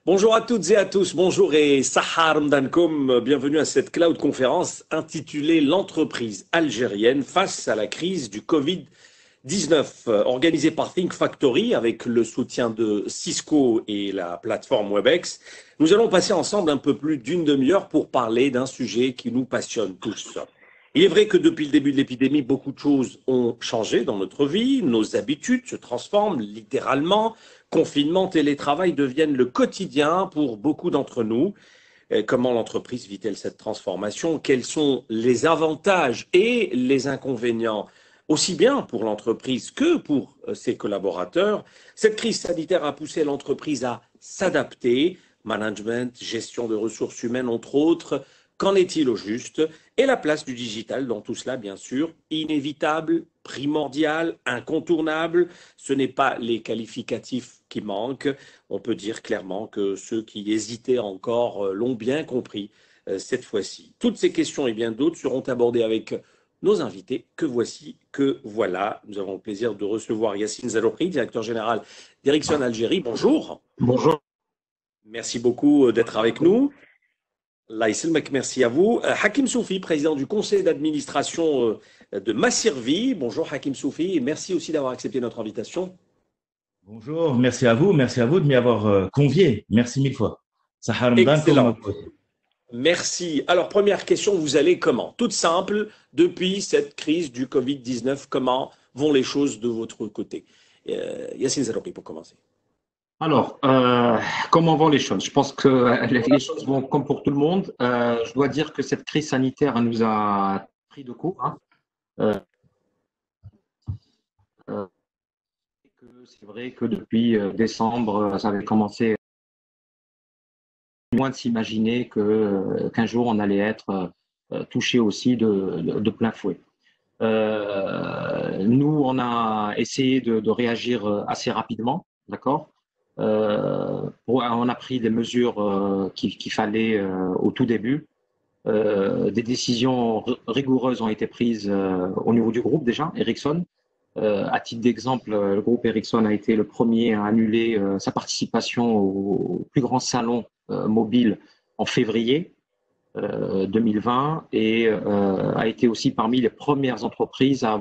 Bonjour à toutes et à tous, bonjour et Sahar Mdankoum, bienvenue à cette cloud conférence intitulée L'entreprise algérienne face à la crise du Covid-19, organisée par Think Factory avec le soutien de Cisco et la plateforme Webex. Nous allons passer ensemble un peu plus d'une demi-heure pour parler d'un sujet qui nous passionne tous. Il est vrai que depuis le début de l'épidémie, beaucoup de choses ont changé dans notre vie, nos habitudes se transforment littéralement. Confinement, télétravail deviennent le quotidien pour beaucoup d'entre nous. Comment l'entreprise vit-elle cette transformation? Quels sont les avantages et les inconvénients, aussi bien pour l'entreprise que pour ses collaborateurs? Cette crise sanitaire a poussé l'entreprise à s'adapter, management, gestion de ressources humaines, entre autres. Qu'en est-il au juste? Et la place du digital dans tout cela, bien sûr, inévitable, primordial, incontournable. Ce n'est pas les qualificatifs qui manquent. On peut dire clairement que ceux qui hésitaient encore l'ont bien compris cette fois-ci. Toutes ces questions et bien d'autres seront abordées avec nos invités que voici, que voilà. Nous avons le plaisir de recevoir Yassine Zaloukri, directeur général d'Ericsson Algérie. Bonjour. Bonjour. Merci beaucoup d'être avec nous. Allah Yselmek, merci à vous. Hakim Soufi, président du conseil d'administration de Massirvi. Bonjour Hakim Soufi et merci aussi d'avoir accepté notre invitation. Bonjour, merci à vous de m'y avoir convié. Merci mille fois. Sahar Mdan, Excellent. Merci. Alors, première question, vous allez comment? Toute simple, depuis cette crise du Covid-19, comment vont les choses de votre côté? Yassine Zarouki, pour commencer. Alors, comment vont les choses? Je pense que les choses vont comme pour tout le monde. Je dois dire que cette crise sanitaire nous a pris de court. C'est vrai que depuis décembre, ça avait commencé loin de s'imaginer qu'un jour on allait être touché aussi de plein fouet. Nous, on a essayé de réagir assez rapidement, d'accord? On a pris des mesures qu'il fallait au tout début. Des décisions rigoureuses ont été prises au niveau du groupe déjà, Ericsson. À titre d'exemple, le groupe Ericsson a été le premier à annuler sa participation au plus grand salon mobile en février 2020 et a été aussi parmi les premières entreprises à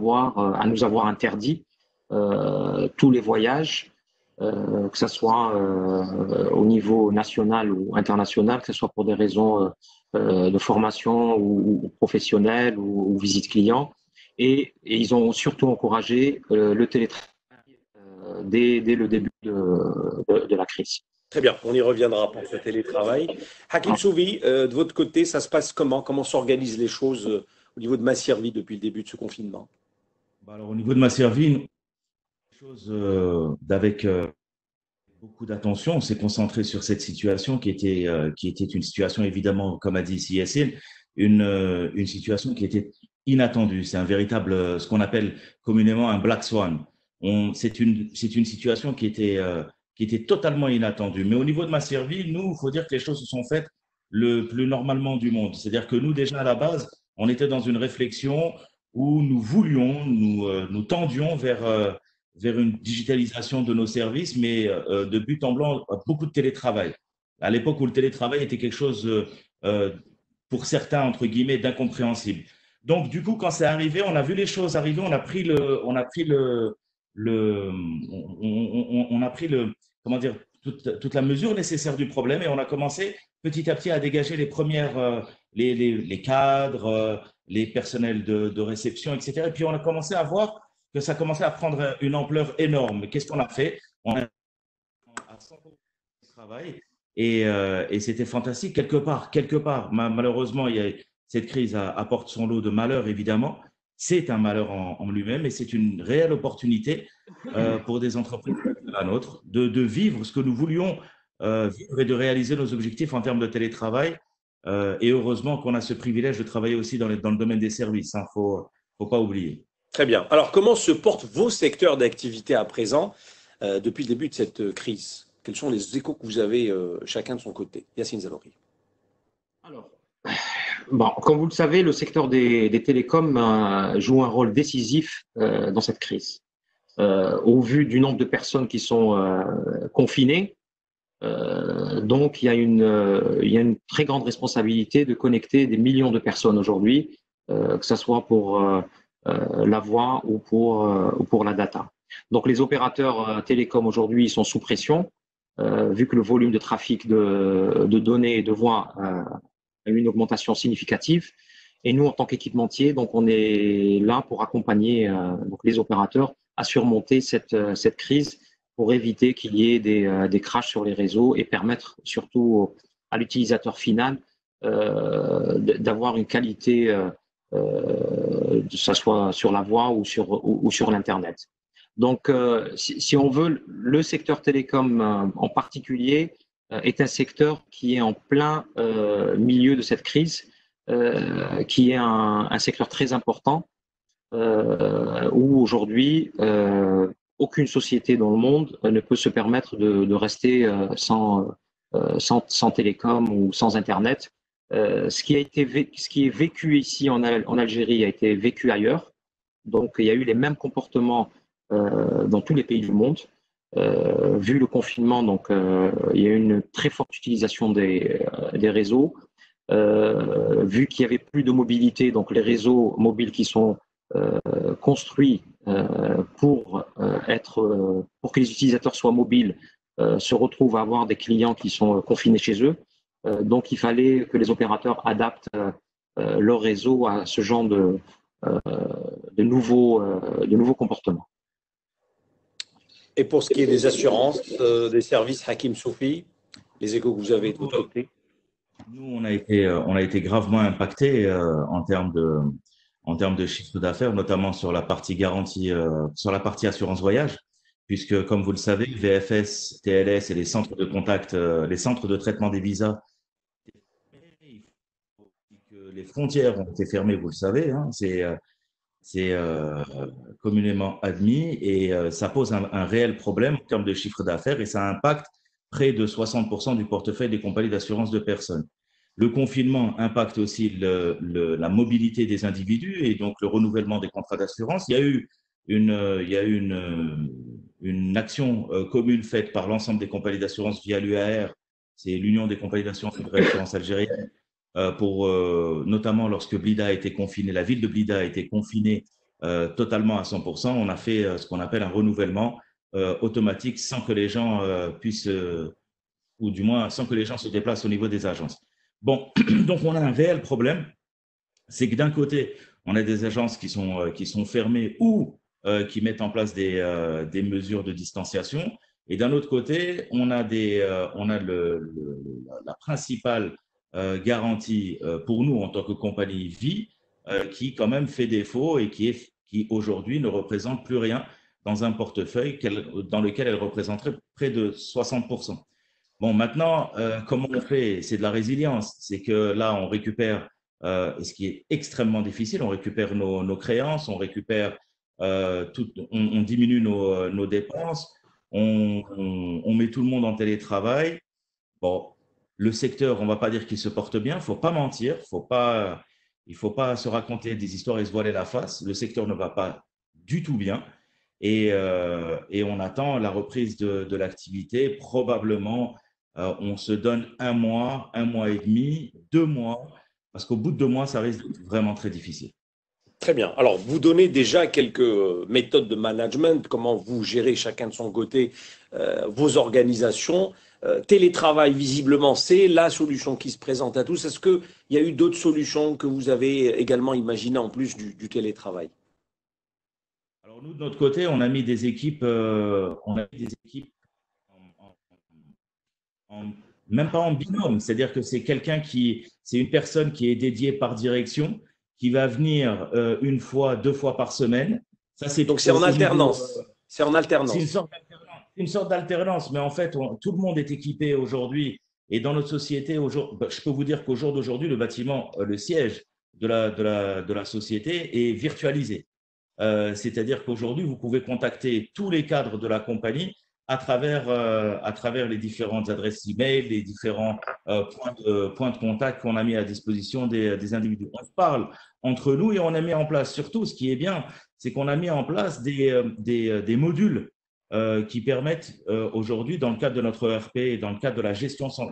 nous avoir interdit tous les voyages, que ce soit au niveau national ou international, que ce soit pour des raisons de formation ou professionnelle ou visite client. Et ils ont surtout encouragé le télétravail dès le début de la crise. Très bien, on y reviendra pour ce télétravail. Hakim Soufi, de votre côté, ça se passe comment? Comment s'organisent les choses au niveau de Massirvi depuis le début de ce confinement? Alors, au niveau de Massirvi, les choses avec beaucoup d'attention. On s'est concentré sur cette situation qui était une situation évidemment, comme a dit ici Yassine, une situation qui était inattendue. C'est un véritable, ce qu'on appelle communément un black swan. C'est une situation qui était totalement inattendue. Mais au niveau de Massirvi, nous, il faut dire que les choses se sont faites le plus normalement du monde. C'est-à-dire que nous, déjà à la base, on était dans une réflexion où nous voulions, nous tendions vers une digitalisation de nos services, mais de but en blanc, beaucoup de télétravail. À l'époque où le télétravail était quelque chose, pour certains, entre guillemets, d'incompréhensible. Donc, du coup, quand c'est arrivé, on a vu les choses arriver, on a pris comment dire, toute la mesure nécessaire du problème et on a commencé petit à petit à dégager les premières, les cadres, les personnels de réception, etc. Et puis, on a commencé à voir que ça commençait à prendre une ampleur énorme. Qu'est-ce qu'on a fait? On a à 100% de travail et c'était fantastique. Quelque part, malheureusement, cette crise apporte son lot de malheurs, évidemment. C'est un malheur en lui-même et c'est une réelle opportunité pour des entreprises comme la nôtre de vivre ce que nous voulions vivre et de réaliser nos objectifs en termes de télétravail. Et heureusement qu'on a ce privilège de travailler aussi dans le domaine des services. Il ne faut pas oublier. Très bien. Alors, comment se portent vos secteurs d'activité à présent depuis le début de cette crise? Quels sont les échos que vous avez chacun de son côté? Yassine Zaloukri. Alors, bon, comme vous le savez, le secteur des télécoms joue un rôle décisif dans cette crise. Au vu du nombre de personnes qui sont confinées, Donc, il y a une très grande responsabilité de connecter des millions de personnes aujourd'hui, que ce soit pour la voix ou pour la data. Donc, les opérateurs télécoms aujourd'hui sont sous pression, vu que le volume de trafic de données et de voix a une augmentation significative. Et nous, en tant qu'équipementier, donc on est là pour accompagner donc les opérateurs à surmonter cette crise pour éviter qu'il y ait des crashs sur les réseaux et permettre surtout à l'utilisateur final d'avoir une qualité, que ce soit sur la voix ou sur l'Internet. Donc, si on veut, le secteur télécom en particulier est un secteur qui est en plein milieu de cette crise, qui est un secteur très important où aujourd'hui aucune société dans le monde ne peut se permettre de rester sans télécom ou sans Internet. Ce qui est vécu ici en Algérie a été vécu ailleurs. Donc, il y a eu les mêmes comportements dans tous les pays du monde. Vu le confinement, donc, il y a eu une très forte utilisation des réseaux. Vu qu'il n'y avait plus de mobilité, donc les réseaux mobiles qui sont construits pour que les utilisateurs soient mobiles se retrouvent à avoir des clients qui sont confinés chez eux. Donc, il fallait que les opérateurs adaptent leur réseau à ce genre de nouveaux comportements. Et pour ce qui est des assurances, des services Hakim Soufi, les échos que vous avez de votre côté? Nous, on a été gravement impacté en termes de chiffre d'affaires, notamment sur la partie garantie, sur la partie assurance voyage, puisque, comme vous le savez, VFS, TLS et les centres de contact, les centres de traitement des visas, les frontières ont été fermées, vous le savez, hein, c'est communément admis et ça pose un réel problème en termes de chiffre d'affaires et ça impacte près de 60% du portefeuille des compagnies d'assurance de personnes. Le confinement impacte aussi la mobilité des individus et donc le renouvellement des contrats d'assurance. Il y a eu une action commune faite par l'ensemble des compagnies d'assurance via l'UAR, c'est l'Union des compagnies d'assurance et de réassurance algérienne, pour notamment lorsque Blida a été confiné, la ville de Blida a été confinée totalement à 100%. On a fait ce qu'on appelle un renouvellement automatique sans que les gens puissent, ou du moins sans que les gens se déplacent au niveau des agences. Bon, donc on a un réel problème, c'est que d'un côté, on a des agences qui sont fermées ou qui mettent en place des mesures de distanciation, et d'un autre côté, on a la principale garantie pour nous en tant que compagnie vie qui quand même fait défaut et qui aujourd'hui ne représente plus rien dans un portefeuille dans lequel elle représenterait près de 60%. Bon, maintenant, comment on fait? C'est de la résilience. C'est que là, on récupère, ce qui est extrêmement difficile, on récupère nos créances, on récupère on diminue nos dépenses, on met tout le monde en télétravail. Bon, le secteur, on ne va pas dire qu'il se porte bien, il ne faut pas mentir, il ne faut pas se raconter des histoires et se voiler la face. Le secteur ne va pas du tout bien et on attend la reprise de l'activité. Probablement, on se donne un mois et demi, 2 mois, parce qu'au bout de 2 mois, ça risque d'être vraiment très difficile. Très bien. Alors, vous donnez déjà quelques méthodes de management, comment vous gérez chacun de son côté vos organisations. Télétravail, visiblement, c'est la solution qui se présente à tous. Est-ce qu'il y a eu d'autres solutions que vous avez également imaginées en plus du télétravail? Alors, nous, de notre côté, on a mis des équipes, même pas en binôme, c'est-à-dire que c'est une personne qui est dédiée par direction, qui va venir une fois, 2 fois par semaine. Ça, donc c'est en alternance. C'est en alternance. C'est une sorte d'alternance, mais en fait, tout le monde est équipé aujourd'hui. Et dans notre société, je peux vous dire qu'au jour d'aujourd'hui, le bâtiment, le siège de la société est virtualisé. C'est-à-dire qu'aujourd'hui, vous pouvez contacter tous les cadres de la compagnie à travers les différentes adresses email, les différents points de contact qu'on a mis à disposition des individus. On parle entre nous et on a mis en place, surtout ce qui est bien, c'est qu'on a mis en place des modules qui permettent aujourd'hui, dans le cadre de notre ERP et dans le cadre de la gestion, on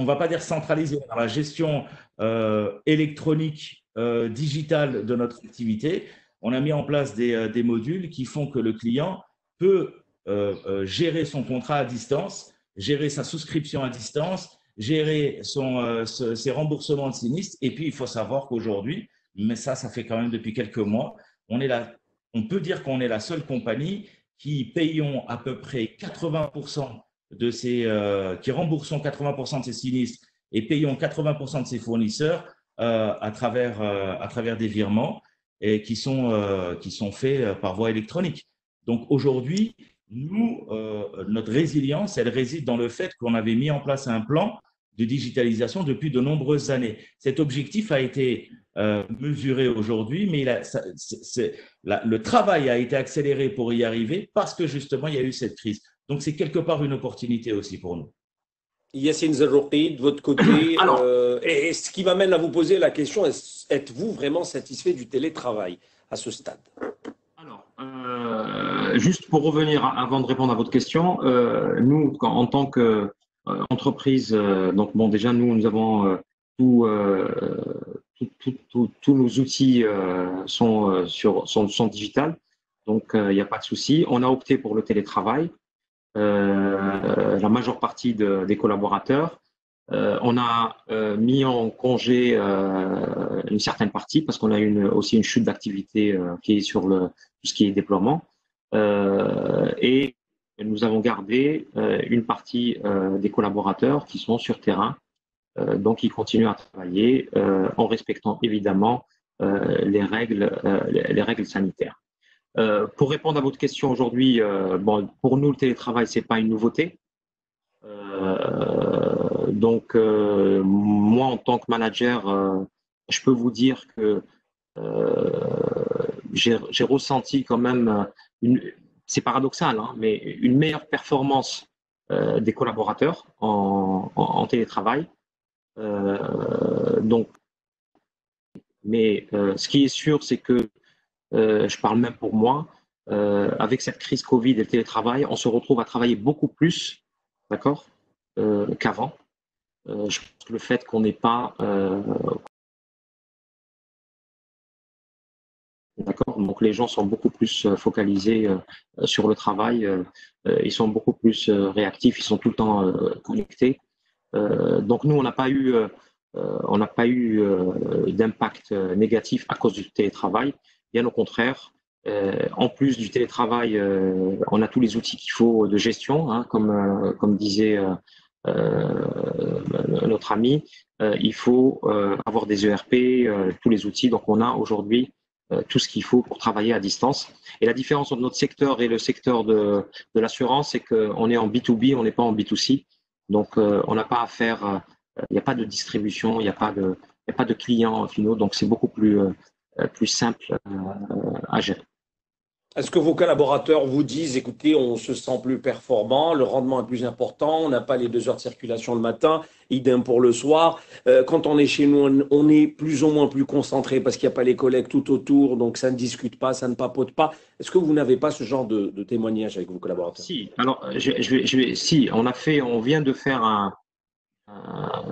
ne va pas dire centralisée, dans la gestion électronique, digitale de notre activité, on a mis en place des modules qui font que le client peut gérer son contrat à distance, gérer sa souscription à distance, gérer ses remboursements de sinistres. Et puis, il faut savoir qu'aujourd'hui, mais ça fait quand même depuis quelques mois, on peut dire qu'on est la seule compagnie qui payons à peu près 80% qui remboursons 80% de ses sinistres et payons 80% de ses fournisseurs à travers des virements et qui sont faits par voie électronique. Donc aujourd'hui, notre résilience, elle réside dans le fait qu'on avait mis en place un plan de digitalisation depuis de nombreuses années. Cet objectif a été mesuré aujourd'hui, mais le travail a été accéléré pour y arriver parce que justement, il y a eu cette crise. Donc, c'est quelque part une opportunité aussi pour nous. Yassine Zarrouqi, de votre côté, et ce qui m'amène à vous poser la question, êtes-vous vraiment satisfait du télétravail à ce stade? Alors, juste pour revenir avant de répondre à votre question, nous, en tant qu'entreprise, donc bon, déjà, nous avons tous nos outils sont digital, donc il n'y a pas de souci. On a opté pour le télétravail. La majeure partie des collaborateurs. On a mis en congé une certaine partie parce qu'on a aussi une chute d'activité qui est sur tout ce qui est déploiement. Et nous avons gardé une partie des collaborateurs qui sont sur terrain, donc ils continuent à travailler en respectant évidemment les règles sanitaires. Pour répondre à votre question aujourd'hui, pour nous, le télétravail, ce n'est pas une nouveauté. Donc, moi, en tant que manager, je peux vous dire que j'ai ressenti quand même, c'est paradoxal, hein, mais une meilleure performance des collaborateurs en télétravail. Mais ce qui est sûr, c'est que je parle même pour moi, avec cette crise Covid et le télétravail, on se retrouve à travailler beaucoup plus, d'accord, qu'avant. Je pense que le fait qu'on n'ait pas, d'accord, donc les gens sont beaucoup plus focalisés sur le travail, ils sont beaucoup plus réactifs, ils sont tout le temps connectés. Donc nous, on n'a pas eu d'impact négatif à cause du télétravail. Bien au contraire, en plus du télétravail, on a tous les outils qu'il faut de gestion, hein, comme disait notre ami. Il faut avoir des ERP, tous les outils. Donc on a aujourd'hui tout ce qu'il faut pour travailler à distance. Et la différence entre notre secteur et le secteur de l'assurance, c'est qu'on est en B2B, on n'est pas en B2C. Donc on n'a pas à faire, il n'y a pas de distribution, il n'y a pas de clients finaux. Donc c'est beaucoup plus simple à gérer. Est-ce que vos collaborateurs vous disent, écoutez, on se sent plus performant, le rendement est plus important, on n'a pas les 2 heures de circulation le matin, idem pour le soir. Quand on est chez nous, on est plus ou moins plus concentré parce qu'il n'y a pas les collègues tout autour, donc ça ne discute pas, ça ne papote pas. Est-ce que vous n'avez pas ce genre de témoignage avec vos collaborateurs? Si, alors si, on vient de faire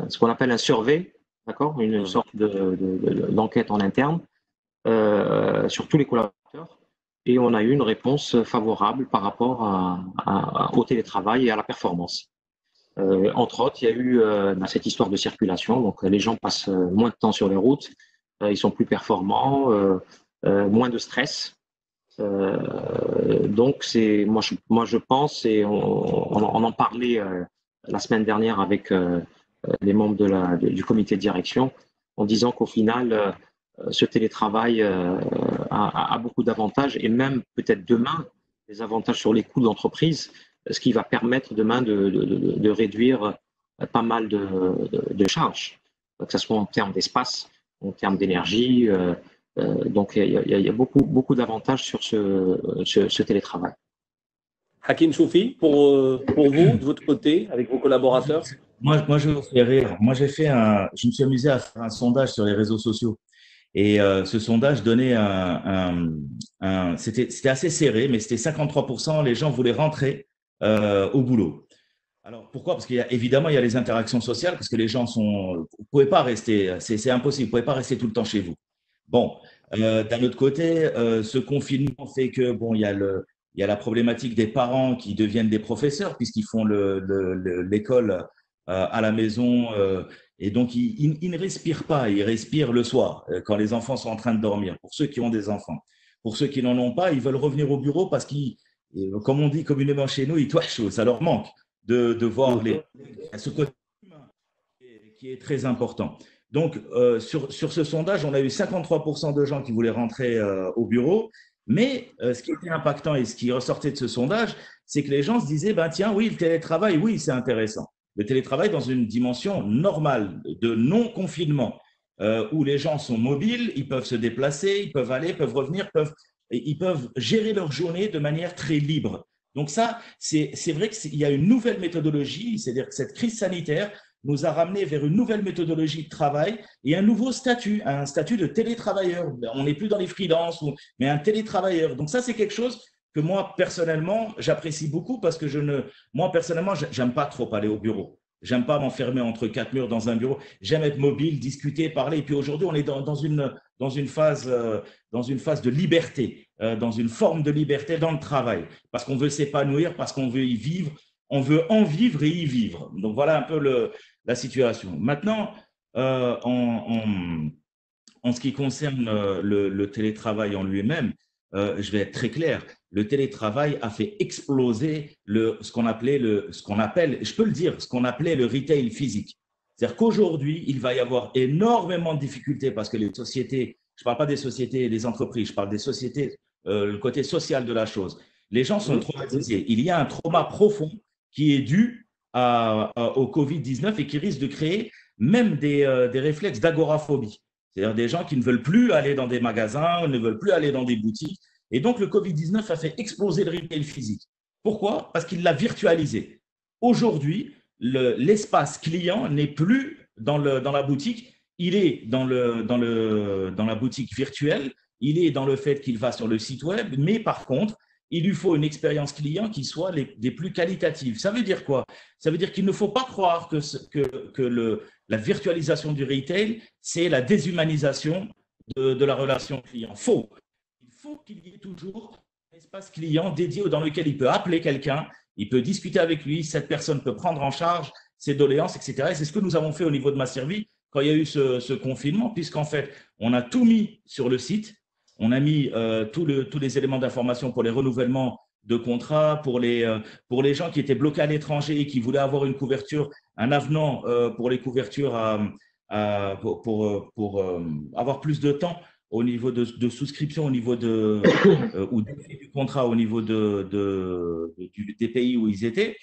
ce qu'on appelle un survey, d'accord, une sorte d'enquête en interne sur tous les collaborateurs. Et on a eu une réponse favorable par rapport au télétravail et à la performance. Entre autres, il y a eu cette histoire de circulation. Donc, les gens passent moins de temps sur les routes, ils sont plus performants, moins de stress. Donc, moi, je pense, et on en parlait la semaine dernière avec les membres du comité de direction, en disant qu'au final, ce télétravail a beaucoup d'avantages et même peut-être demain des avantages sur les coûts d'entreprise, ce qui va permettre demain de réduire pas mal de charges, que ce soit en termes d'espace, en termes d'énergie. Donc il y a beaucoup d'avantages sur ce télétravail. Hakim Soufi, pour vous, de votre côté, avec vos collaborateurs? Moi, je vais vous faire rire. Moi, je me suis amusé à faire un sondage sur les réseaux sociaux. Et ce sondage donnait c'était assez serré, mais c'était 53%, les gens voulaient rentrer au boulot. Alors pourquoi? Parce évidemment, il y a les interactions sociales, parce que les gens vous pouvez pas rester, c'est impossible, vous pouvez pas rester tout le temps chez vous. Bon, d'un autre côté, ce confinement fait que bon, il y a la problématique des parents qui deviennent des professeurs puisqu'ils font l'école à la maison et donc ils ne respirent pas, ils respirent le soir quand les enfants sont en train de dormir. Pour ceux qui ont des enfants, pour ceux qui n'en ont pas, ils veulent revenir au bureau parce comme on dit communément chez nous, ils touchent, ça leur manque de voir ce côté humain qui est très important. Donc, sur ce sondage, on a eu 53% de gens qui voulaient rentrer au bureau, mais ce qui était impactant et ce qui ressortait de ce sondage, c'est que les gens se disaient, ben tiens, oui, le télétravail, oui, c'est intéressant. Le télétravail dans une dimension normale de non-confinement, où les gens sont mobiles, ils peuvent se déplacer, ils peuvent aller, peuvent revenir, ils peuvent gérer leur journée de manière très libre. Donc ça, c'est vrai qu'il y a une nouvelle méthodologie, c'est-à-dire que cette crise sanitaire nous a ramené vers une nouvelle méthodologie de travail et un nouveau statut, un statut de télétravailleur. On n'est plus dans les freelances, mais un télétravailleur. Donc ça, c'est quelque chose que moi, personnellement, j'apprécie beaucoup parce que moi, personnellement, j'aime pas trop aller au bureau. J'aime pas m'enfermer entre quatre murs dans un bureau. J'aime être mobile, discuter, parler. Et puis aujourd'hui, on est dans une phase de liberté, dans une forme de liberté dans le travail, parce qu'on veut s'épanouir, parce qu'on veut y vivre, on veut en vivre et y vivre. Donc voilà un peu la situation. Maintenant, en ce qui concerne le télétravail en lui-même, je vais être très clair. Le télétravail a fait exploser ce qu'on appelle, je peux le dire, ce qu'on appelait le retail physique. C'est-à-dire qu'aujourd'hui, il va y avoir énormément de difficultés parce que les sociétés, je ne parle pas des sociétés et des entreprises, je parle des sociétés, le côté social de la chose. Les gens sont traumatisés. Il y a un trauma profond qui est dû au Covid-19 et qui risque de créer même des réflexes d'agoraphobie. C'est-à-dire des gens qui ne veulent plus aller dans des magasins, ne veulent plus aller dans des boutiques. Et donc, le Covid-19 a fait exploser le retail physique. Pourquoi? Parce qu'il l'a virtualisé. Aujourd'hui, l'espace client n'est plus dans la boutique, il est dans la boutique virtuelle, il est dans le fait qu'il va sur le site web, mais par contre, il lui faut une expérience client qui soit des plus qualitatives. Ça veut dire quoi? Ça veut dire qu'il ne faut pas croire que la virtualisation du retail, c'est la déshumanisation de la relation client. Faux. Il faut qu'il y ait toujours un espace client dédié dans lequel il peut appeler quelqu'un, il peut discuter avec lui, cette personne peut prendre en charge ses doléances, etc. Et c'est ce que nous avons fait au niveau de Masservie quand il y a eu ce confinement, puisqu'en fait, on a tout mis sur le site. On a mis tous les éléments d'information pour les renouvellements de contrats, pour les gens qui étaient bloqués à l'étranger et qui voulaient avoir une couverture, un avenant pour les couvertures pour avoir plus de temps au niveau de souscription, au niveau ou du contrat au niveau des pays où ils étaient.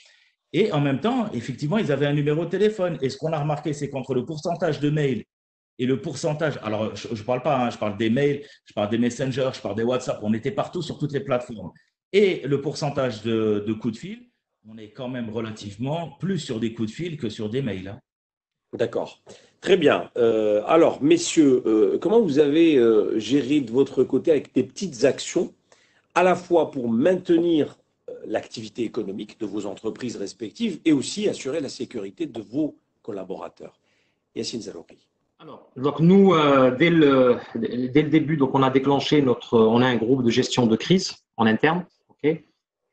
Et en même temps, effectivement, ils avaient un numéro de téléphone. Et ce qu'on a remarqué, c'est qu'entre le pourcentage de mails et le pourcentage, alors je ne parle pas, je parle des mails, je parle des messengers, je parle des WhatsApp, on était partout sur toutes les plateformes. Et le pourcentage de coups de fil, on est quand même relativement plus sur des coups de fil que sur des mails. D'accord. Très bien. Alors, messieurs, comment vous avez géré de votre côté avec des petites actions, à la fois pour maintenir l'activité économique de vos entreprises respectives et aussi assurer la sécurité de vos collaborateurs? Yassine Zalouki. Alors, donc nous, dès le début, donc on a déclenché on a un groupe de gestion de crise en interne,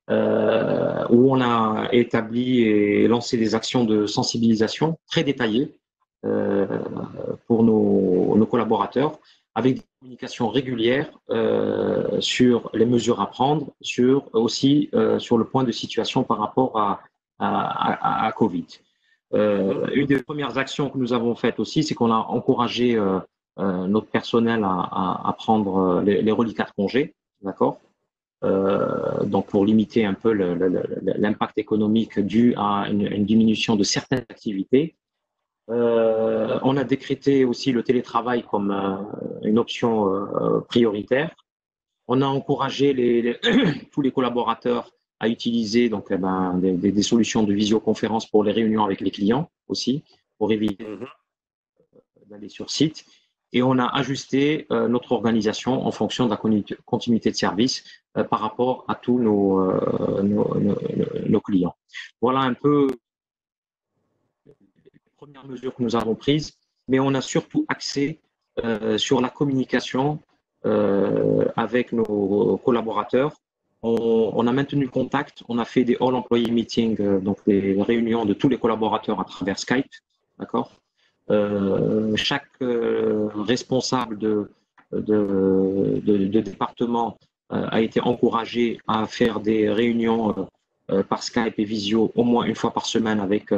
où on a établi et lancé des actions de sensibilisation très détaillées pour nos collaborateurs, avec des communications régulières sur les mesures à prendre, aussi sur le point de situation par rapport à Covid. Une des premières actions que nous avons faites aussi, c'est qu'on a encouragé notre personnel à prendre les reliquats de congé, d'accord, donc pour limiter un peu l'impact économique dû à une diminution de certaines activités. On a décrété aussi le télétravail comme une option prioritaire. On a encouragé tous les collaborateurs à utiliser donc des solutions de visioconférence pour les réunions avec les clients aussi, pour éviter d'aller sur site. et on a ajusté notre organisation en fonction de la continuité de service par rapport à tous nos clients. Voilà un peu les premières mesures que nous avons prises, mais on a surtout axé sur la communication avec nos collaborateurs. On a maintenu le contact, on a fait des all employee meetings, donc des réunions de tous les collaborateurs à travers Skype, d'accord. Chaque responsable de département a été encouragé à faire des réunions par Skype et visio au moins une fois par semaine avec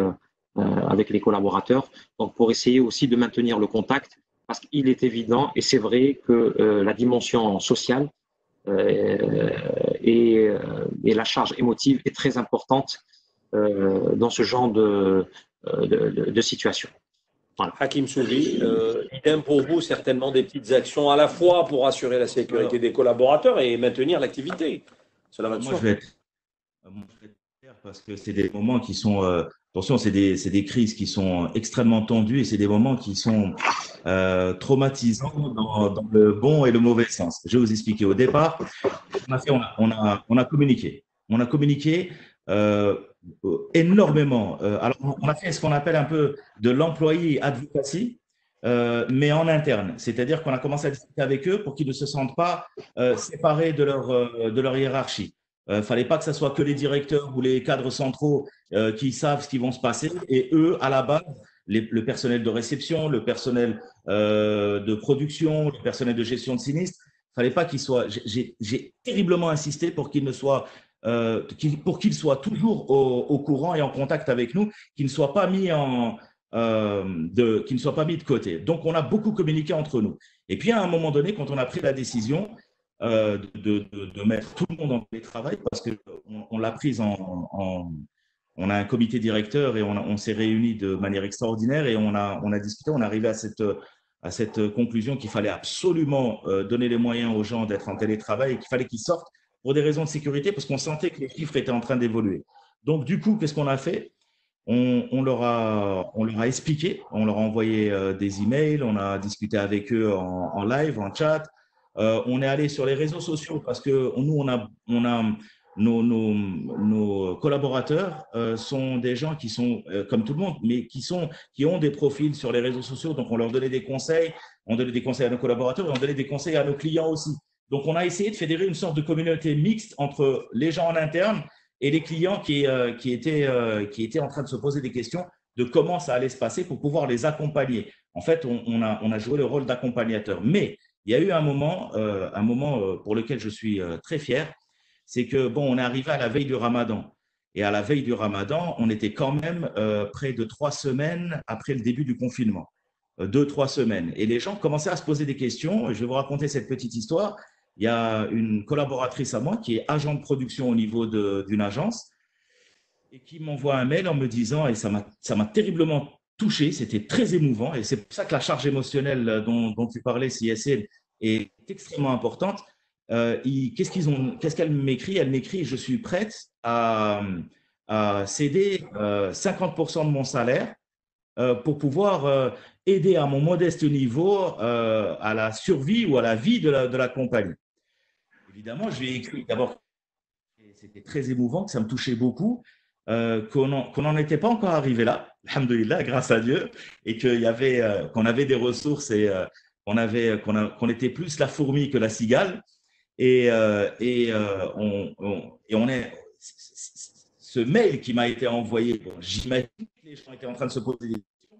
les collaborateurs, donc pour essayer aussi de maintenir le contact, parce qu'il est évident, et c'est vrai, que la dimension sociale et la charge émotive est très importante dans ce genre de situation. Voilà. Hakim Soubi, idem pour vous, certainement des petites actions à la fois pour assurer la sécurité des collaborateurs et maintenir l'activité. Cela va de soi. Je vais être clair parce que c'est des moments qui sont, attention, c'est des crises qui sont extrêmement tendues et c'est des moments qui sont traumatisants dans le bon et le mauvais sens. Je vais vous expliquer. Au départ, on a communiqué. On a communiqué énormément. Alors, on a fait ce qu'on appelle un peu de l'employé advocacy, mais en interne. C'est-à-dire qu'on a commencé à discuter avec eux pour qu'ils ne se sentent pas séparés de leur hiérarchie. Fallait pas que ce soit que les directeurs ou les cadres centraux qui savent ce qui va se passer et eux, à la base, le personnel de réception, le personnel de production, le personnel de gestion de sinistre, fallait pas qu'ils soient. J'ai terriblement insisté pour qu'ils ne soient pour qu'ils soient toujours au courant et en contact avec nous, qu'ils ne soient pas mis de côté. Donc, on a beaucoup communiqué entre nous. Et puis, à un moment donné, quand on a pris la décision de mettre tout le monde en télétravail, parce qu'on l'a prise on a un comité directeur et on s'est réunis de manière extraordinaire et on a discuté, on est arrivé à cette conclusion qu'il fallait absolument donner les moyens aux gens d'être en télétravail et qu'il fallait qu'ils sortent pour des raisons de sécurité, parce qu'on sentait que les chiffres étaient en train d'évoluer. Donc, du coup, qu'est-ce qu'on a fait ? On leur a expliqué, on leur a envoyé des emails, on a discuté avec eux en live, en chat. On est allé sur les réseaux sociaux parce que nous, on a nos collaborateurs sont des gens qui sont comme tout le monde, mais qui ont des profils sur les réseaux sociaux. Donc, on leur donnait des conseils, on donnait des conseils à nos collaborateurs et on donnait des conseils à nos clients aussi. Donc, on a essayé de fédérer une sorte de communauté mixte entre les gens en interne et les clients qui étaient en train de se poser des questions de comment ça allait se passer pour pouvoir les accompagner. En fait, on a joué le rôle d'accompagnateur. Mais il y a eu un moment pour lequel je suis très fier, c'est que, bon, on est arrivé à la veille du Ramadan. Et à la veille du Ramadan, on était quand même près de 3 semaines après le début du confinement. 2-3 semaines. Et les gens commençaient à se poser des questions. Je vais vous raconter cette petite histoire. Il y a une collaboratrice à moi qui est agent de production au niveau d'une agence et qui m'envoie un mail en me disant, et ça m'a terriblement touché, c'était très émouvant, et c'est pour ça que la charge émotionnelle dont tu parlais, CSL, est extrêmement importante. Qu'est-ce qu'elle m'écrit ? Elle m'écrit, je suis prête à céder 50% de mon salaire pour pouvoir aider à mon modeste niveau à la survie ou à la vie de la compagnie. Évidemment, je lui ai écrit d'abord, c'était très émouvant, que ça me touchait beaucoup, qu'on n'en était pas encore arrivé là, alhamdoulilah, grâce à Dieu, et qu'on avait des ressources et qu'on était plus la fourmi que la cigale. Et ce mail qui m'a été envoyé, bon, j'imagine que les gens étaient en train de se poser des questions,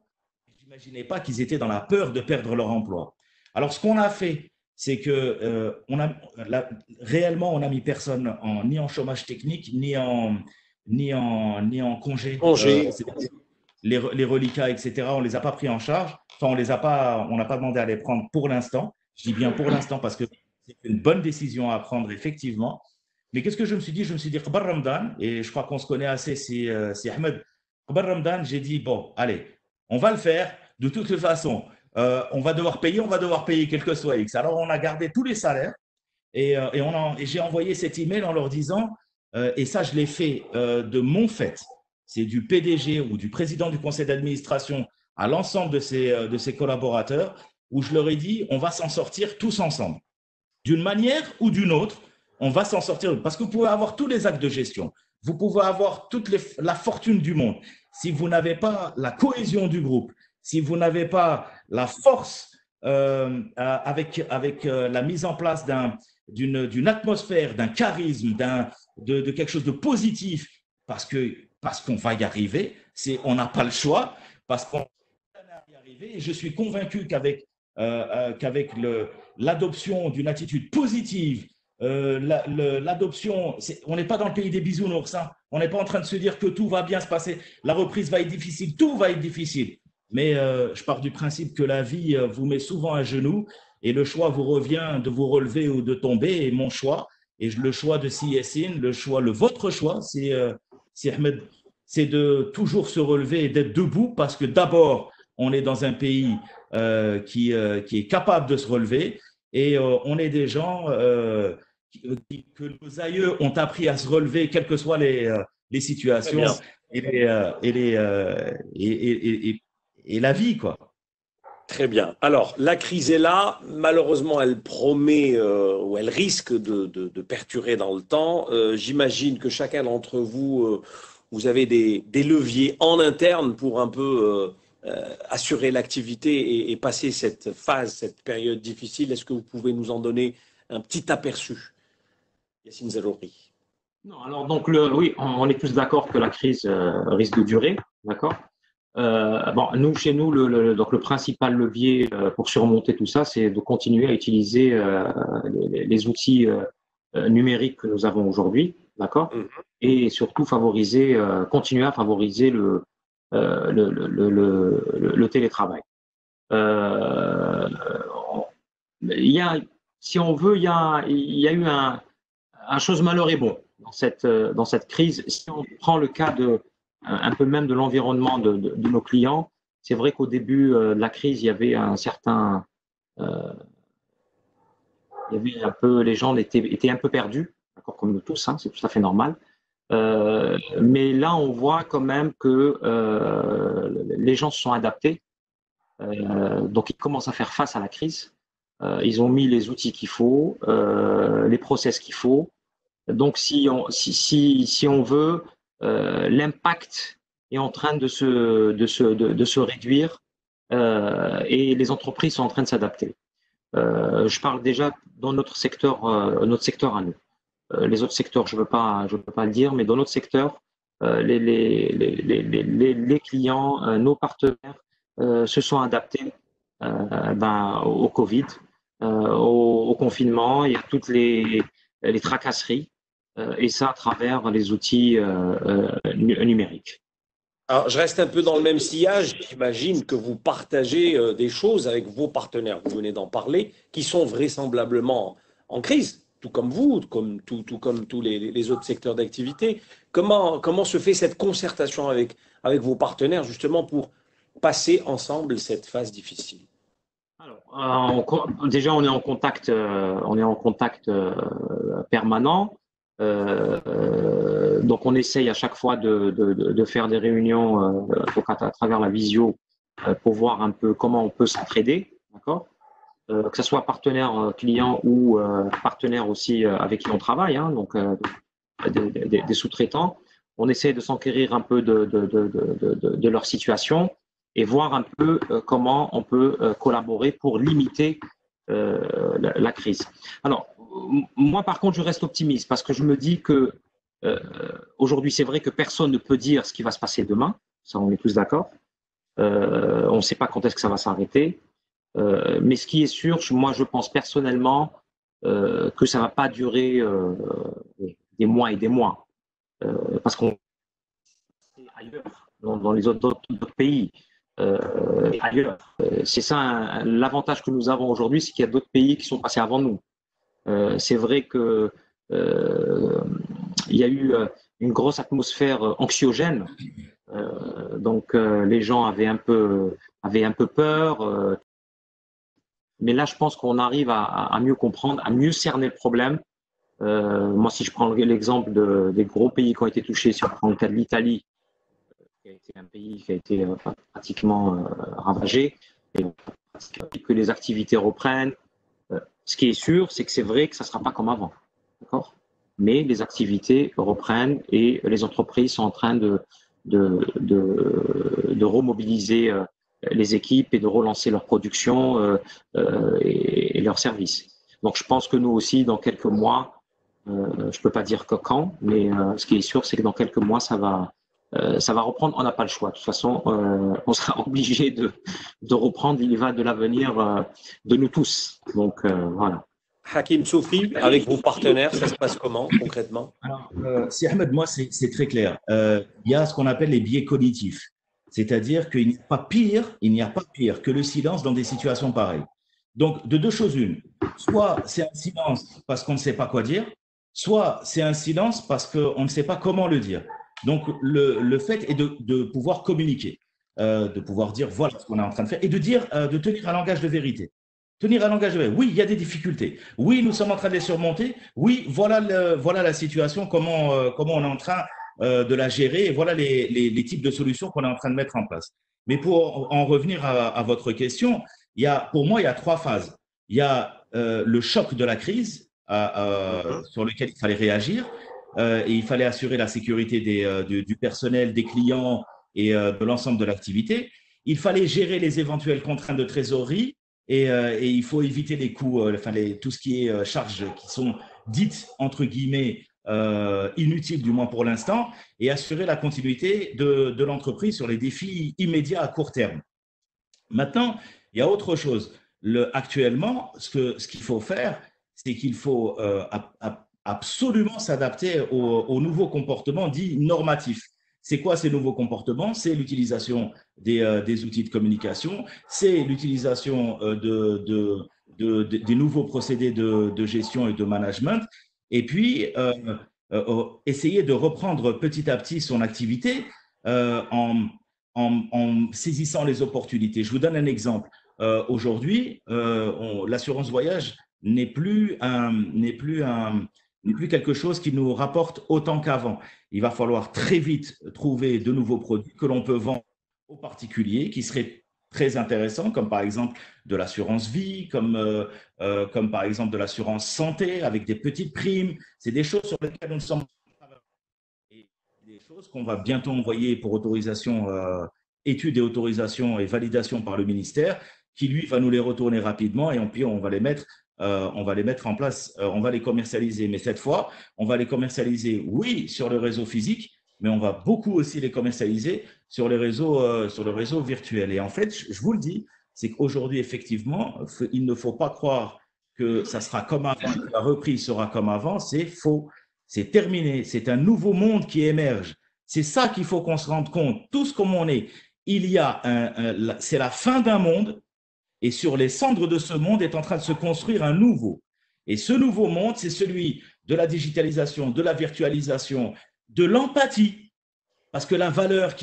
je n'imaginais pas qu'ils étaient dans la peur de perdre leur emploi. Alors, ce qu'on a fait, c'est que réellement, on n'a mis personne ni en chômage technique, ni en congé. Les reliquats, etc., on ne les a pas pris en charge. Enfin, on n'a pas demandé à les prendre pour l'instant. Je dis bien pour l'instant parce que c'est une bonne décision à prendre, effectivement. Mais qu'est-ce que je me suis dit ? Je me suis dit, Qabar Ramadan, et je crois qu'on se connaît assez, c'est Ahmed. Qabar Ramadan, j'ai dit, bon, allez, on va le faire. De toute façon, on va devoir payer quel que soit X. Alors, on a gardé tous les salaires et j'ai envoyé cet email en leur disant, et ça, je l'ai fait de mon fait, c'est du PDG ou du président du conseil d'administration à l'ensemble de ses collaborateurs. où je leur ai dit, on va s'en sortir tous ensemble. D'une manière ou d'une autre, on va s'en sortir. Parce que vous pouvez avoir tous les actes de gestion, vous pouvez avoir la fortune du monde. Si vous n'avez pas la cohésion du groupe, si vous n'avez pas la force avec la mise en place d'une atmosphère, d'un charisme, de quelque chose de positif, parce qu'on va y arriver, on n'a pas le choix, parce qu'on va y arriver. Et je suis convaincu qu'avec l'adoption d'une attitude positive, l'adoption, on n'est pas dans le pays des bisounours, hein. On n'est pas en train de se dire que tout va bien se passer, la reprise va être difficile, tout va être difficile. Mais je pars du principe que la vie vous met souvent à genoux et le choix vous revient de vous relever ou de tomber. Et mon choix, et le choix de Si Yassine, votre choix, Ahmed, c'est de toujours se relever et d'être debout, parce que d'abord, on est dans un pays qui est capable de se relever, et on est des gens que nos aïeux ont appris à se relever, quelles que soient les situations et la vie, quoi. Très bien. Alors, la crise est là. Malheureusement, elle promet ou elle risque de perdurer dans le temps. J'imagine que chacun d'entre vous, vous avez des leviers en interne pour un peu assurer l'activité et passer cette phase, cette période difficile. Est-ce que vous pouvez nous en donner un petit aperçu, Yassine Zarouri? Non, alors donc oui, on est tous d'accord que la crise risque de durer, d'accord. Bon, chez nous, donc le principal levier pour surmonter tout ça, c'est de continuer à utiliser les outils numériques que nous avons aujourd'hui, d'accord, et surtout continuer à favoriser le télétravail. Si on veut, il y a eu un chose malheur et bon dans cette crise. Si on prend le cas un peu même de l'environnement de nos clients, c'est vrai qu'au début de la crise, il y avait un certain, il y avait un peu, les gens étaient un peu perdus, d'accord, comme nous tous, hein, c'est tout à fait normal. Mais là, on voit quand même que les gens se sont adaptés, donc ils commencent à faire face à la crise. Ils ont mis les outils qu'il faut, les process qu'il faut. Donc, si on veut, l'impact est en train de se réduire et les entreprises sont en train de s'adapter. Je parle déjà dans notre secteur à nous. Les autres secteurs, je veux pas le dire, mais dans notre secteur, les clients, nos partenaires se sont adaptés au Covid, au confinement et à toutes les tracasseries, et ça à travers les outils numériques. Alors, je reste un peu dans le même sillage. J'imagine que vous partagez des choses avec vos partenaires, vous venez d'en parler, qui sont vraisemblablement en crise, tout comme vous, tout comme tous les autres secteurs d'activité. Comment se fait cette concertation avec vos partenaires, justement, pour passer ensemble cette phase difficile? Alors, déjà, on est en contact permanent. Donc, on essaye à chaque fois de faire des réunions à travers la visio pour voir un peu comment on peut s'entraider, d'accord, que ce soit partenaire client ou partenaire aussi avec qui on travaille, hein, donc des sous-traitants. On essaie de s'enquérir un peu de leur situation et voir un peu comment on peut collaborer pour limiter la crise. Alors, moi, par contre, je reste optimiste parce que je me dis que aujourd'hui, c'est vrai que personne ne peut dire ce qui va se passer demain. Ça, on est tous d'accord. On ne sait pas quand est-ce que ça va s'arrêter. Mais ce qui est sûr, moi, je pense personnellement que ça ne va pas durer des mois et des mois. Parce qu'on est ailleurs, dans les autres pays. Ailleurs. C'est ça, l'avantage que nous avons aujourd'hui, c'est qu'il y a d'autres pays qui sont passés avant nous. C'est vrai que il y a eu une grosse atmosphère anxiogène, donc les gens avaient un peu peur, mais là je pense qu'on arrive à mieux comprendre, à mieux cerner le problème. Moi, si je prends l'exemple des gros pays qui ont été touchés, si on prend le cas de l'Italie, qui a été un pays qui a été pratiquement ravagé, et que les activités reprennent. Ce qui est sûr, c'est que c'est vrai que ça ne sera pas comme avant. D'accord ? Mais les activités reprennent et les entreprises sont en train de remobiliser les équipes et de relancer leur production et leurs services. Donc, je pense que nous aussi, dans quelques mois, je ne peux pas dire que quand, mais ce qui est sûr, c'est que dans quelques mois, ça va reprendre. On n'a pas le choix. De toute façon, on sera obligé de reprendre. Il y va de l'avenir de nous tous. Donc, voilà. Hakim Soufi, avec vos partenaires, ça se passe comment concrètement? Alors, si Ahmed, moi, c'est très clair. Il y a ce qu'on appelle les biais cognitifs. C'est-à-dire qu'il n'y a pas pire que le silence dans des situations pareilles. Donc, de deux choses une. Soit c'est un silence parce qu'on ne sait pas quoi dire, soit c'est un silence parce qu'on ne sait pas comment le dire. Donc, le fait est de pouvoir communiquer, de pouvoir dire voilà ce qu'on est en train de faire et de tenir un langage de vérité. Tenir un langage de vérité. Oui, il y a des difficultés. Oui, nous sommes en train de les surmonter. Oui, voilà la situation, comment on est en train de la gérer et voilà les types de solutions qu'on est en train de mettre en place. Mais pour en revenir à votre question, pour moi, il y a trois phases. Il y a le choc de la crise sur lequel il fallait réagir et il fallait assurer la sécurité du personnel, des clients et de l'ensemble de l'activité. Il fallait gérer les éventuelles contraintes de trésorerie et il faut éviter les coûts, tout ce qui est charges qui sont dites entre guillemets inutiles, du moins pour l'instant, et assurer la continuité de l'entreprise sur les défis immédiats à court terme. Maintenant, il y a autre chose. Actuellement, ce qu'il faut faire, c'est qu'il faut absolument s'adapter aux nouveaux comportements dits normatifs. C'est quoi ces nouveaux comportements? C'est l'utilisation des outils de communication, c'est l'utilisation des nouveaux procédés de gestion et de management, et puis essayer de reprendre petit à petit son activité en saisissant les opportunités. Je vous donne un exemple. Aujourd'hui, l'assurance voyage n'est plus quelque chose qui nous rapporte autant qu'avant. Il va falloir très vite trouver de nouveaux produits que l'on peut vendre aux particuliers, qui seraient très intéressants, comme par exemple de l'assurance vie, comme par exemple de l'assurance santé avec des petites primes. C'est des choses sur lesquelles nous sommes et des choses qu'on va bientôt envoyer pour autorisation, études et autorisation et validation par le ministère, qui lui va nous les retourner rapidement et puis on va les mettre en place, on va les commercialiser. Mais cette fois, on va les commercialiser, oui, sur le réseau physique, mais on va beaucoup aussi les commercialiser sur le réseau virtuel. Et en fait, je vous le dis, c'est qu'aujourd'hui, effectivement, il ne faut pas croire que ça sera comme avant, que la reprise sera comme avant. C'est faux. C'est terminé. C'est un nouveau monde qui émerge. C'est ça qu'il faut qu'on se rende compte. Tous comme on est, c'est la fin d'un monde. Et sur les cendres de ce monde est en train de se construire un nouveau. Et ce nouveau monde, c'est celui de la digitalisation, de la virtualisation, de l'empathie. Parce que la valeur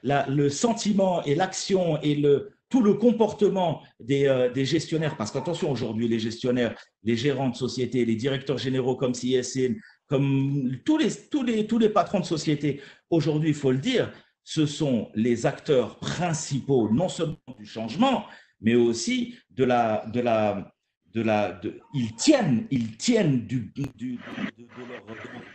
le sentiment et l'action et tout le comportement des gestionnaires, parce qu'attention, aujourd'hui, les gestionnaires, les gérants de société, les directeurs généraux comme CSN, comme tous les patrons de société, aujourd'hui, il faut le dire, ce sont les acteurs principaux, non seulement du changement, mais aussi ils tiennent de leur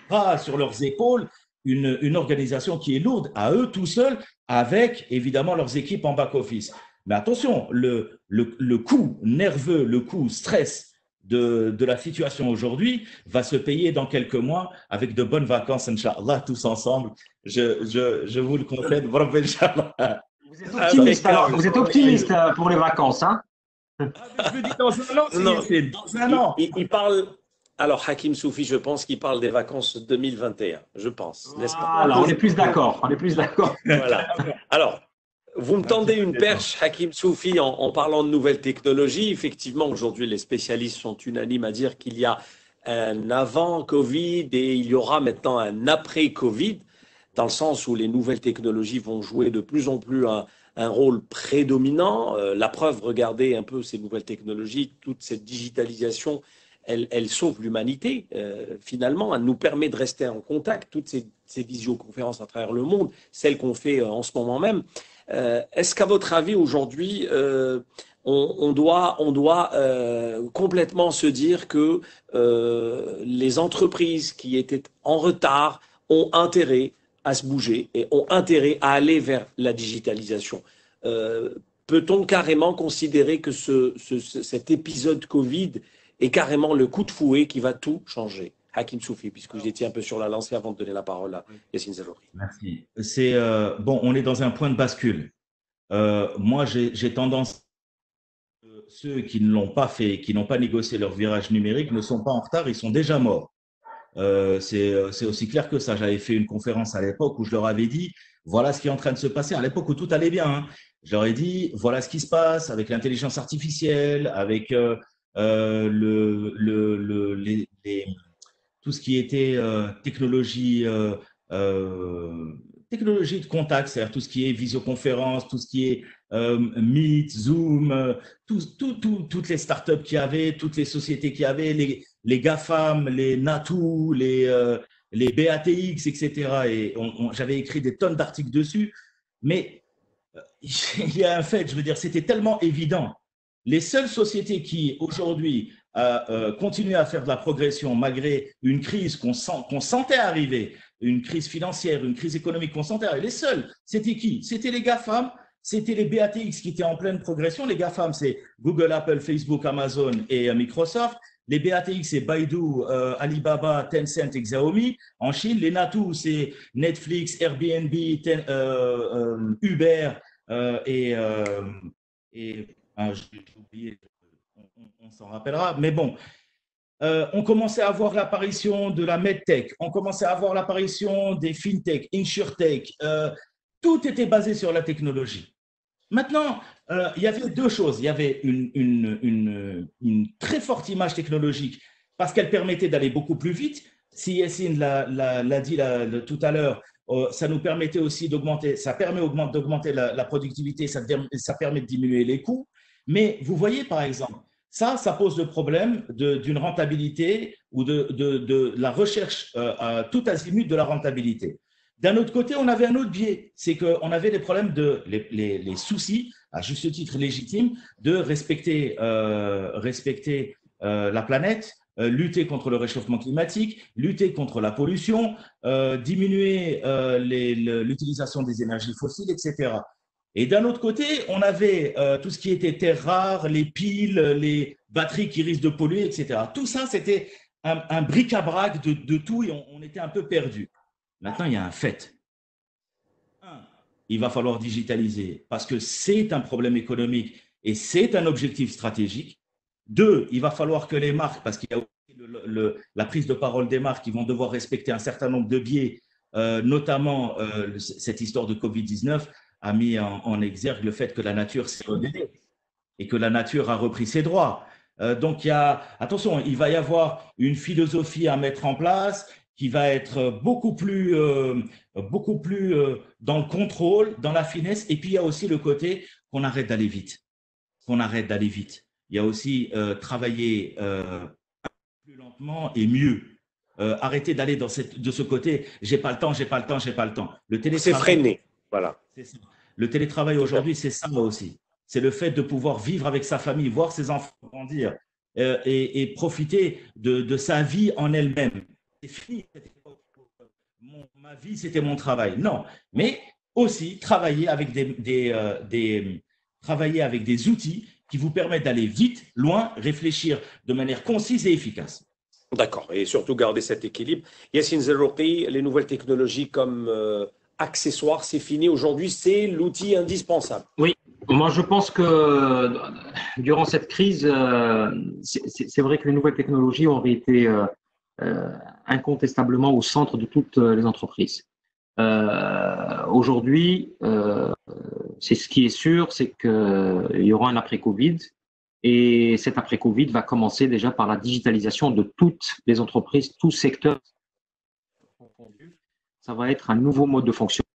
bras sur leurs épaules une organisation qui est lourde à eux tout seuls, avec évidemment leurs équipes en back-office. Mais attention, le coût nerveux, le coût stress de la situation aujourd'hui va se payer dans quelques mois avec de bonnes vacances, Inch'Allah, tous ensemble. Je vous le concède. Vous êtes optimiste pour les vacances, hein? Je le dis dans un an, c'est dans un an. Il parle. Alors, Hakim Soufi, je pense qu'il parle des vacances 2021, je pense, n'est-ce pas? Alors, on est plus d'accord. Voilà. Alors, vous me tendez une perche, Hakim Soufi, en parlant de nouvelles technologies. Effectivement, aujourd'hui, les spécialistes sont unanimes à dire qu'il y a un avant-Covid et il y aura maintenant un après-Covid, dans le sens où les nouvelles technologies vont jouer de plus en plus un rôle prédominant. La preuve, regardez un peu ces nouvelles technologies, toute cette digitalisation, elle sauve l'humanité, finalement. Elle nous permet de rester en contact, toutes ces visioconférences à travers le monde, celles qu'on fait en ce moment même. Est-ce qu'à votre avis, aujourd'hui, on doit complètement se dire que les entreprises qui étaient en retard ont intérêt à se bouger et ont intérêt à aller vers la digitalisation. Euh, Peut-on carrément considérer que cet épisode Covid est carrément le coup de fouet qui va tout changer? Hakim Soufi, puisque je détiens un peu sur la lancée avant de donner la parole à Yassine Zarouri. Merci. Bon, on est dans un point de bascule. Moi, j'ai tendance, ceux qui ne l'ont pas fait, qui n'ont pas négocié leur virage numérique, ne sont pas en retard, ils sont déjà morts. C'est aussi clair que ça. J'avais fait une conférence à l'époque où je leur avais dit, voilà ce qui est en train de se passer, à l'époque où tout allait bien, hein. Je leur ai dit, voilà ce qui se passe avec l'intelligence artificielle, avec tout ce qui était euh, technologie de contact, c'est-à-dire tout ce qui est visioconférence, tout ce qui est Meet, Zoom, toutes les startups qu'il y avait, toutes les sociétés qu'il y avait, les GAFAM, les NATU, les BATX, etc. Et j'avais écrit des tonnes d'articles dessus, mais il y a un fait, je veux dire, c'était tellement évident. Les seules sociétés qui, aujourd'hui, continuent à faire de la progression malgré une crise qu'on sentait arriver, une crise financière, une crise économique qu'on sentait arriver, les seuls, c'était qui? C'était les GAFAM, c'était les BATX qui étaient en pleine progression. Les GAFAM, c'est Google, Apple, Facebook, Amazon et Microsoft. Les BATX, c'est Baidu, Alibaba, Tencent et Xiaomi. En Chine, les NATU, c'est Netflix, Airbnb, Uber et j'ai oublié, on s'en rappellera. Mais bon, on commençait à voir l'apparition de la medtech, on commençait à voir l'apparition des fintech, insurtech. Tout était basé sur la technologie. Maintenant, il y avait deux choses. Il y avait une très forte image technologique parce qu'elle permettait d'aller beaucoup plus vite. Si Yassine l'a dit tout à l'heure, ça nous permettait aussi d'augmenter, ça permet d'augmenter la productivité, ça permet de diminuer les coûts. Mais vous voyez, par exemple, ça pose le problème d'une rentabilité ou de la recherche tout azimut de la rentabilité. D'un autre côté, on avait un autre biais, c'est qu'on avait les problèmes les soucis, à juste titre légitime, de respecter la planète, lutter contre le réchauffement climatique, lutter contre la pollution, diminuer l'utilisation des énergies fossiles, etc. Et d'un autre côté, on avait tout ce qui était terres rares, les piles, les batteries qui risquent de polluer, etc. Tout ça, c'était un bric-à-brac de tout et on était un peu perdu. Maintenant, il y a un fait. Un, il va falloir digitaliser parce que c'est un problème économique et c'est un objectif stratégique. Deux, il va falloir que les marques, parce qu'il y a aussi la prise de parole des marques qui vont devoir respecter un certain nombre de biais, notamment cette histoire de Covid-19 a mis en exergue le fait que la nature s'est rebellée et que la nature a repris ses droits. Donc, attention, il va y avoir une philosophie à mettre en place qui va être beaucoup plus dans le contrôle, dans la finesse. Et puis, il y a aussi le côté qu'on arrête d'aller vite. Qu'on arrête d'aller vite. Il y a aussi travailler plus lentement et mieux. Arrêter d'aller de ce côté, j'ai pas le temps, j'ai pas le temps, j'ai pas le temps. Le C'est freiné, voilà. C'est ça. Le télétravail aujourd'hui, c'est ça aussi. C'est le fait de pouvoir vivre avec sa famille, voir ses enfants grandir et profiter de sa vie en elle-même. C'est fini. Ma vie, c'était mon travail. Non, mais aussi travailler avec travailler avec des outils qui vous permettent d'aller vite, loin, réfléchir de manière concise et efficace. D'accord, et surtout garder cet équilibre. Yassine Zarouki, les nouvelles technologies comme accessoires, c'est fini. Aujourd'hui, c'est l'outil indispensable. Oui, moi je pense que durant cette crise, c'est vrai que les nouvelles technologies ont été incontestablement au centre de toutes les entreprises. Aujourd'hui, c'est ce qui est sûr, c'est qu'il y aura un après-Covid. Et cet après-Covid va commencer déjà par la digitalisation de toutes les entreprises, tous secteurs confondus. Ça va être un nouveau mode de fonctionnement.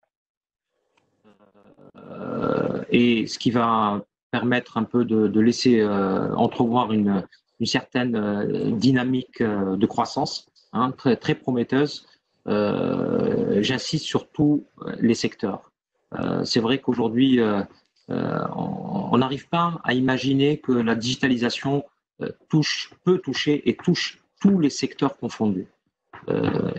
Et ce qui va permettre un peu de laisser entrevoir une certaine dynamique de croissance, hein, très, très prometteuse. J'insiste sur tous les secteurs. C'est vrai qu'aujourd'hui, on n'arrive pas à imaginer que la digitalisation peut toucher et touche tous les secteurs confondus.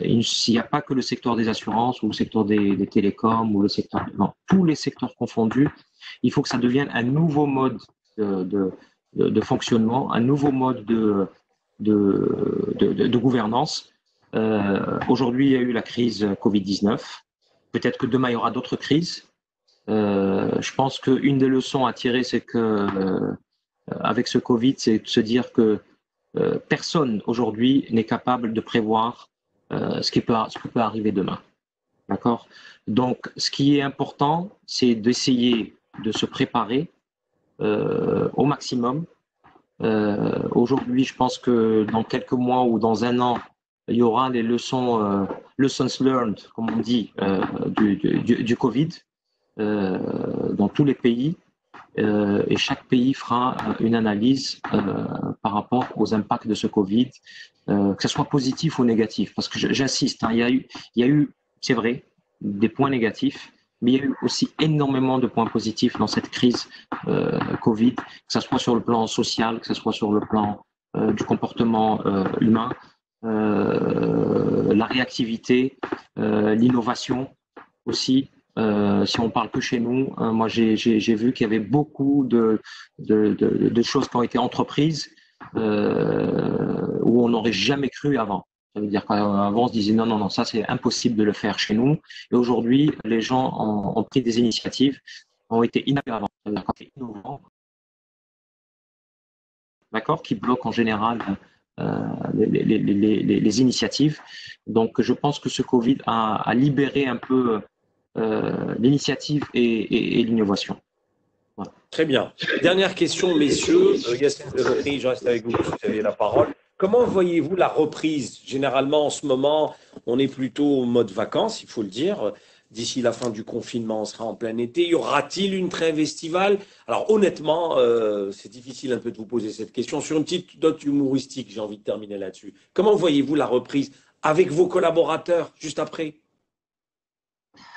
Il n'y a pas que le secteur des assurances ou le secteur des télécoms ou le secteur, non, tous les secteurs confondus. Il faut que ça devienne un nouveau mode de fonctionnement, un nouveau mode de gouvernance. Aujourd'hui, il y a eu la crise Covid-19. Peut-être que demain, il y aura d'autres crises. Je pense qu'une des leçons à tirer, c'est que avec ce Covid, c'est de se dire que personne aujourd'hui n'est capable de prévoir ce qui peut arriver demain. D'accord? Donc, ce qui est important, c'est d'essayer de se préparer au maximum. Aujourd'hui, je pense que dans quelques mois ou dans un an, il y aura les lessons learned, comme on dit, du Covid dans tous les pays. Et chaque pays fera une analyse par rapport aux impacts de ce Covid, que ce soit positif ou négatif. Parce que j'insiste, hein, il y a eu, c'est vrai, des points négatifs, mais il y a eu aussi énormément de points positifs dans cette crise Covid, que ce soit sur le plan social, que ce soit sur le plan du comportement humain, la réactivité, l'innovation aussi. Si on parle que chez nous, moi j'ai vu qu'il y avait beaucoup de choses qui ont été entreprises où on n'aurait jamais cru avant. Ça veut dire qu'avant on se disait non, ça c'est impossible de le faire chez nous. Et aujourd'hui, les gens ont pris des initiatives, ont été innovants, d'accord, qui bloquent en général les initiatives. Donc je pense que ce Covid a libéré un peu l'initiative et l'innovation. Voilà. Très bien. Dernière question, messieurs. Yassine Delory, je reste avec vous, vous avez la parole. Comment voyez-vous la reprise? Généralement, en ce moment, on est plutôt en mode vacances, il faut le dire. D'ici la fin du confinement, on sera en plein été. Y aura-t-il une trêve estivale? Alors honnêtement, c'est difficile un peu de vous poser cette question. Sur une petite note humoristique, j'ai envie de terminer là-dessus. Comment voyez-vous la reprise avec vos collaborateurs juste après?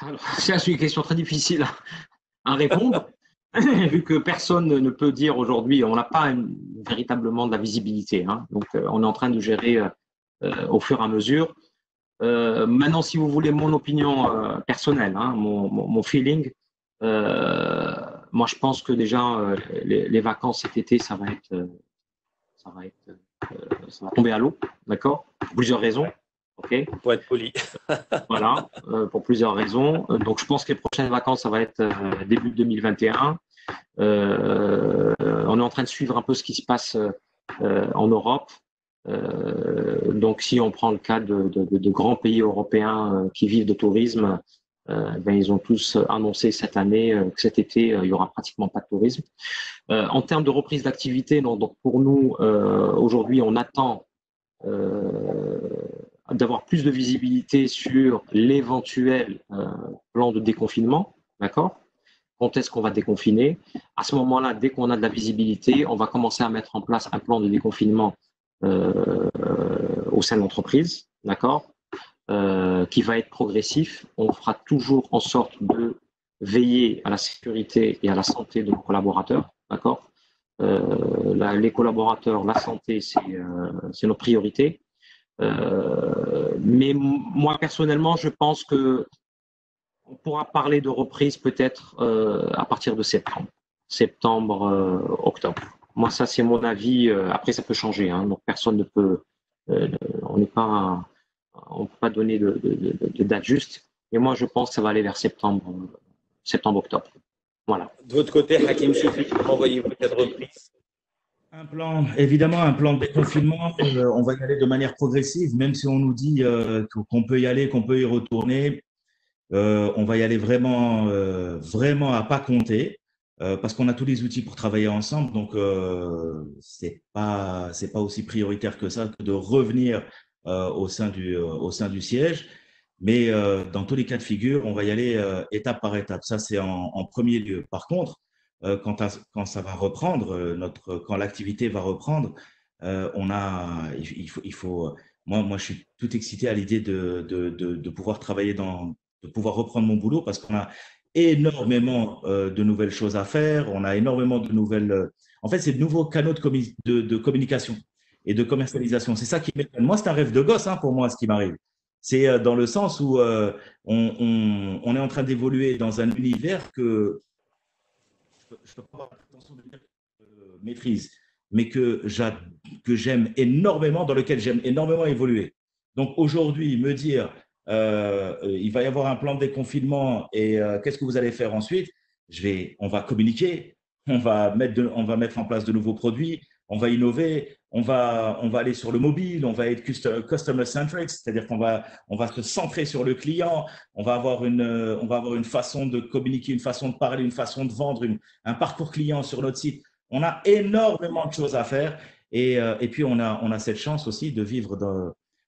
Alors, c'est une question très difficile à répondre, vu que personne ne peut dire aujourd'hui, on n'a pas véritablement de la visibilité. Hein, donc, on est en train de gérer au fur et à mesure. Maintenant, si vous voulez mon opinion personnelle, hein, mon feeling, moi, je pense que déjà, les vacances cet été, ça va tomber à l'eau, d'accord, pour plusieurs raisons. Okay. Pour être poli. Voilà, pour plusieurs raisons. Donc, je pense que les prochaines vacances, ça va être début 2021. On est en train de suivre un peu ce qui se passe en Europe. Donc, si on prend le cas de grands pays européens qui vivent de tourisme, ben, ils ont tous annoncé cette année que cet été, il y aura pratiquement pas de tourisme. En termes de reprise d'activité, donc pour nous, aujourd'hui, on attend d'avoir plus de visibilité sur l'éventuel plan de déconfinement, d'accord? Quand est-ce qu'on va déconfiner? À ce moment-là, dès qu'on a de la visibilité, on va commencer à mettre en place un plan de déconfinement au sein de l'entreprise, d'accord? Qui va être progressif. On fera toujours en sorte de veiller à la sécurité et à la santé de nos collaborateurs, d'accord? Les collaborateurs, la santé, c'est nos priorités. Mais moi, personnellement, je pense que on pourra parler de reprise peut-être à partir de septembre, octobre. Moi, ça, c'est mon avis. Après, ça peut changer. Hein, donc, personne ne peut. On ne peut pas donner de date juste. Et moi, je pense que ça va aller vers septembre, octobre. Voilà. De votre côté, Hakim Soufi, comment voyez-vous cette reprise? Évidemment, un plan de déconfinement, on va y aller de manière progressive, même si on nous dit qu'on peut y aller, qu'on peut y retourner. On va y aller vraiment à pas compter, parce qu'on a tous les outils pour travailler ensemble. Donc, c'est pas aussi prioritaire que ça que de revenir au sein du siège. Mais dans tous les cas de figure, on va y aller étape par étape. Ça, c'est en premier lieu. Par contre, quand ça va reprendre, quand l'activité va reprendre, il faut. Moi, je suis tout excité à l'idée de pouvoir travailler de pouvoir reprendre mon boulot, parce qu'on a énormément de nouvelles choses à faire. On a énormément de nouvelles. En fait, c'est de nouveaux canaux de communication et de commercialisation. C'est ça qui m'étonne. Moi, c'est un rêve de gosse, hein, pour moi, ce qui m'arrive. C'est dans le sens où on est en train d'évoluer dans un univers que je ne peux pas avoir l'intention de dire que je maîtrise, mais que j'aime énormément, dans lequel j'aime énormément évoluer. Donc aujourd'hui, me dire, il va y avoir un plan de déconfinement et qu'est-ce que vous allez faire ensuite? On va communiquer, on va mettre en place de nouveaux produits, on va innover, on va aller sur le mobile, on va être customer centric, c'est-à-dire on va se centrer sur le client, on va avoir une façon de communiquer, une façon de parler, une façon de vendre, un parcours client sur notre site. On a énormément de choses à faire et puis on a cette chance aussi de vivre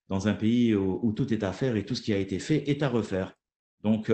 dans un pays où tout est à faire et tout ce qui a été fait est à refaire. Donc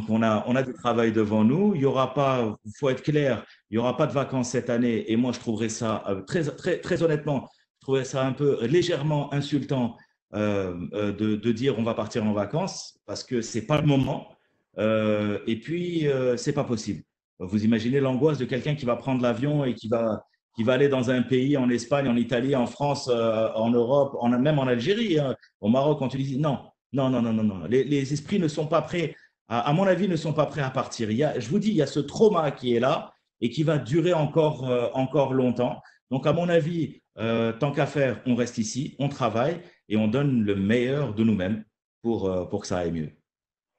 on a du travail devant nous. Il y aura pas, il faut être clair, il y aura pas de vacances cette année. Et moi, je trouverais ça très honnêtement, je trouverais ça un peu légèrement insultant de dire on va partir en vacances parce que c'est pas le moment. Et puis c'est pas possible. Vous imaginez l'angoisse de quelqu'un qui va prendre l'avion et qui va aller dans un pays, en Espagne, en Italie, en France, en Europe, même en Algérie, hein, au Maroc, en Tunisie. Non, non, non, non, non, non. Les esprits ne sont pas prêts à mon avis, ne sont pas prêts à partir. Je vous dis, il y a ce trauma qui est là et qui va durer encore longtemps. Donc, à mon avis, tant qu'à faire, on reste ici, on travaille et on donne le meilleur de nous-mêmes pour que ça aille mieux.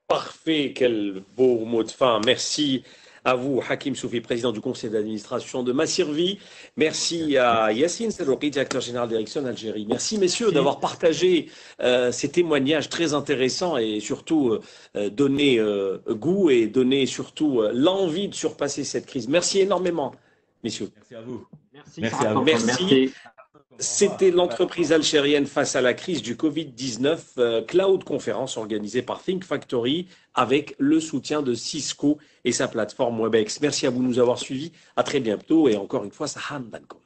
Parfait, quel beau mot de fin. Merci à vous, Hakim Soufi, président du conseil d'administration de Massirvi. Merci à Yassine Serroukhi, directeur général d'Ericsson Algérie. Merci, messieurs, d'avoir partagé ces témoignages très intéressants et surtout donné goût et donné surtout l'envie de surpasser cette crise. Merci énormément, messieurs. Merci à vous. Merci à vous. Merci. C'était l'entreprise algérienne face à la crise du Covid-19, Cloud Conférence organisée par Think Factory avec le soutien de Cisco et sa plateforme Webex. Merci à vous de nous avoir suivis. À très bientôt et encore une fois, Saham Dankom.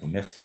Merci.